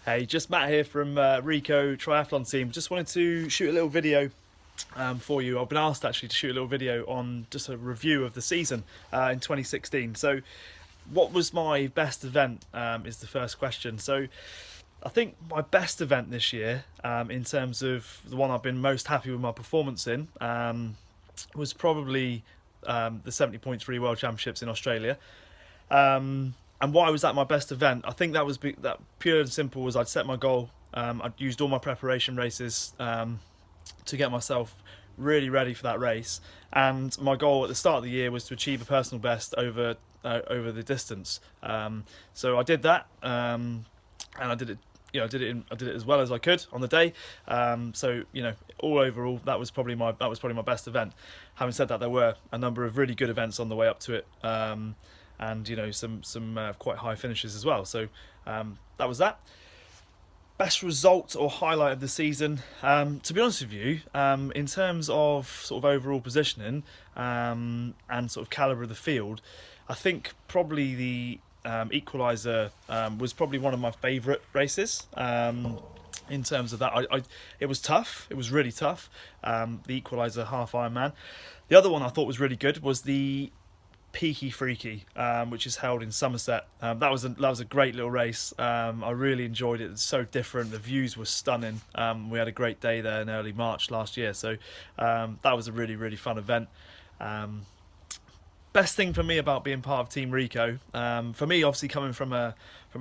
Hey, just Matt here from Reko Triathlon team. Just wanted to shoot a little video for you. I've been asked actually to shoot a little video on just a review of the season in 2016. So, what was my best event is the first question. So, I think my best event this year, in terms of the one I've been most happy with my performance in, was probably the 70.3 World Championships in Australia. And why was that my best event? I think that was that pure and simple was I'd set my goal. I'd used all my preparation races to get myself really ready for that race. And my goal at the start of the year was to achieve a personal best over the distance. So I did that, and I did it. I did it as well as I could on the day. So all overall, that was probably my best event. Having said that, there were a number of really good events on the way up to it. And some quite high finishes as well. So that was that. Best result or highlight of the season, to be honest with you, in terms of sort of overall positioning and sort of calibre of the field, I think probably the equaliser was probably one of my favourite races. In terms of that, it was tough. It was really tough. The equaliser half Ironman. The other one I thought was really good was the Peaky Freaky, which is held in Somerset. That was a great little race. I really enjoyed it. It's so different. The views were stunning. We had a great day there in early March last year, so that was a really fun event. Best thing for me about being part of Team Reko, for me, obviously coming from a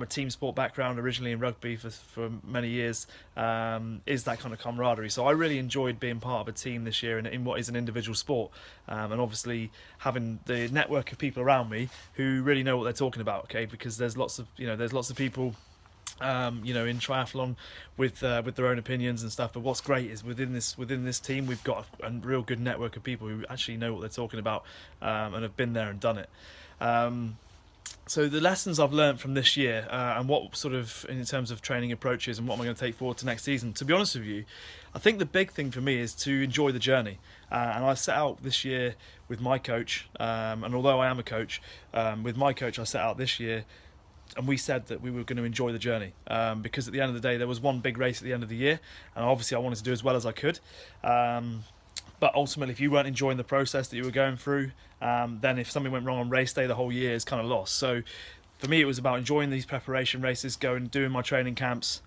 team sport background, originally in rugby for many years, is that kind of camaraderie. So I really enjoyed being part of a team this year in what is an individual sport, and obviously having the network of people around me who really know what they're talking about. Okay, because there's lots of people in triathlon with their own opinions and stuff. But what's great is within this team, we've got a real good network of people who actually know what they're talking about and have been there and done it. So the lessons I've learned from this year and what sort of in terms of training approaches and what am I going to take forward to next season, to be honest with you, I think the big thing for me is to enjoy the journey. And I set out this year with my coach, and although I am a coach, with my coach I set out this year and we said that we were going to enjoy the journey, because at the end of the day there was one big race at the end of the year, and obviously I wanted to do as well as I could. But ultimately, if you weren't enjoying the process that you were going through, then if something went wrong on race day, the whole year is kind of lost. So for me, it was about enjoying these preparation races, doing my training camps,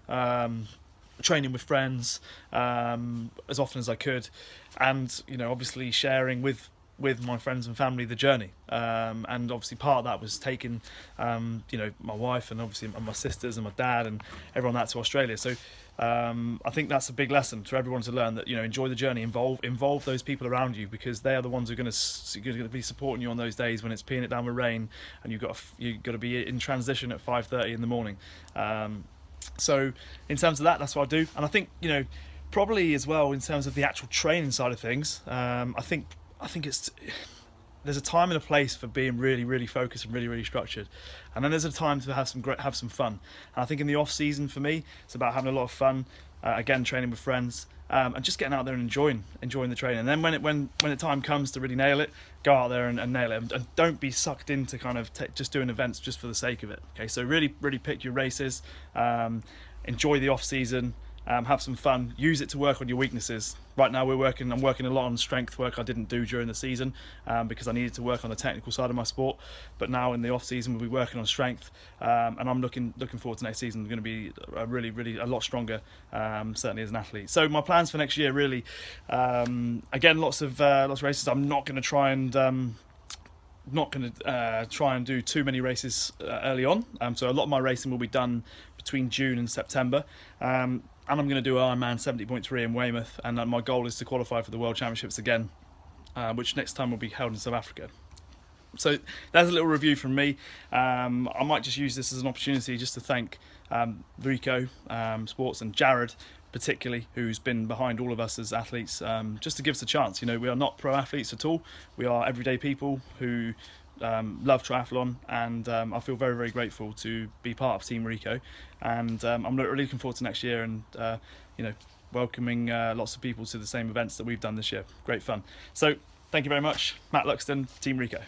training with friends as often as I could, and obviously sharing with my friends and family the journey, and obviously part of that was taking my wife and obviously my sisters and my dad and everyone that to Australia. So I think that's a big lesson for everyone to learn, that enjoy the journey, involve those people around you, because they are the ones who are going to be supporting you on those days when it's peeing it down with rain and you've got to be in transition at 5:30 in the morning. So in terms of that's what I do. And I think probably as well in terms of the actual training side of things, I think there's a time and a place for being really focused and really structured, and then there's a time to have some fun. And I think in the off season for me, it's about having a lot of fun, again training with friends, and just getting out there and enjoying the training. And then when the time comes to really nail it, go out there and nail it, and don't be sucked into kind of just doing events just for the sake of it. Okay, so really pick your races, enjoy the off season. Have some fun, use it to work on your weaknesses. Right now I'm working a lot on strength work I didn't do during the season, because I needed to work on the technical side of my sport. But now in the off season we'll be working on strength, and I'm looking forward to next season. I'm going to be really a lot stronger, certainly as an athlete. So my plans for next year really, again lots of races. I'm not going to try and do too many races early on. So a lot of my racing will be done between June and September. And I'm going to do Ironman 70.3 in Weymouth, and my goal is to qualify for the World Championships again, which next time will be held in South Africa. So there's a little review from me. I might just use this as an opportunity just to thank Reko Sports and Jared particularly, who's been behind all of us as athletes, just to give us a chance. We are not pro athletes at all. We are everyday people who love triathlon, and I feel very grateful to be part of Team Reko, and I'm really looking forward to next year, and welcoming lots of people to the same events that we've done this year. Great fun. So thank you very much. Matt Luxton, Team Reko.